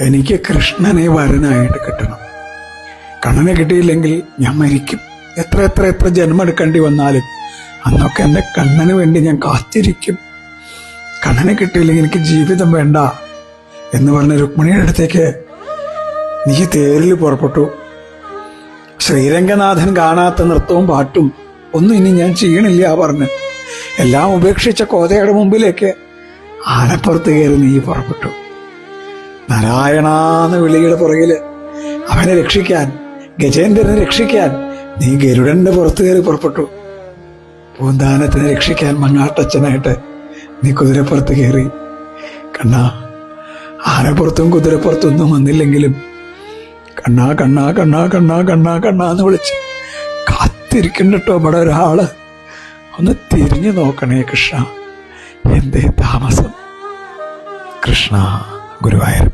എനിക്ക് കൃഷ്ണനെ വരനായിട്ട് കിട്ടണം. കണ്ണനെ കിട്ടിയില്ലെങ്കിൽ ഞാൻ മരിക്കും. എത്ര എത്ര എത്ര ജന്മം എടുക്കേണ്ടി വന്നാലും അന്നൊക്കെ എൻ്റെ കണ്ണന് വേണ്ടി ഞാൻ കാത്തിരിക്കും. കണ്ണനെ കിട്ടിയില്ലെങ്കിൽ എനിക്ക് ജീവിതം വേണ്ട എന്ന് പറഞ്ഞ രുക്മിണിയുടെ അടുത്തേക്ക് നീ തേരിൽ പുറപ്പെട്ടു. ശ്രീരംഗനാഥൻ കാണാത്ത നൃത്തവും പാട്ടും ഒന്നും ഇനി ഞാൻ ചെയ്യണില്ല പറഞ്ഞ് എല്ലാം ഉപേക്ഷിച്ച കോതയുടെ മുമ്പിലേക്ക് ആനപ്പുറത്ത് കയറി നീ പുറപ്പെട്ടു. നാരായണാന്ന് വിളിയുടെ പുറകില് അവനെ രക്ഷിക്കാൻ, ഗജേന്ദ്രനെ രക്ഷിക്കാൻ നീ ഗരുഡന്റെ പുറത്ത് കയറി പുറപ്പെട്ടു. പൂന്താനത്തിനെ രക്ഷിക്കാൻ മങ്ങാട്ടച്ഛനായിട്ട് നീ കുതിരപ്പുറത്ത് കയറി. കണ്ണാ, ആനപ്പുറത്തും കുതിരപ്പുറത്തൊന്നും വന്നില്ലെങ്കിലും കണ്ണാ കണ്ണാ കണ്ണാ കണ്ണാ കണ്ണാ കണ്ണാ എന്ന് വിളിച്ച് കാത്തിരിക്കണ്ടോ ഇവിടെ ഒരാള്. ഒന്ന് തിരിഞ്ഞു നോക്കണേ കൃഷ്ണ, എന്തേ താമസം? കൃഷ്ണ ഗുരുവായൂർ.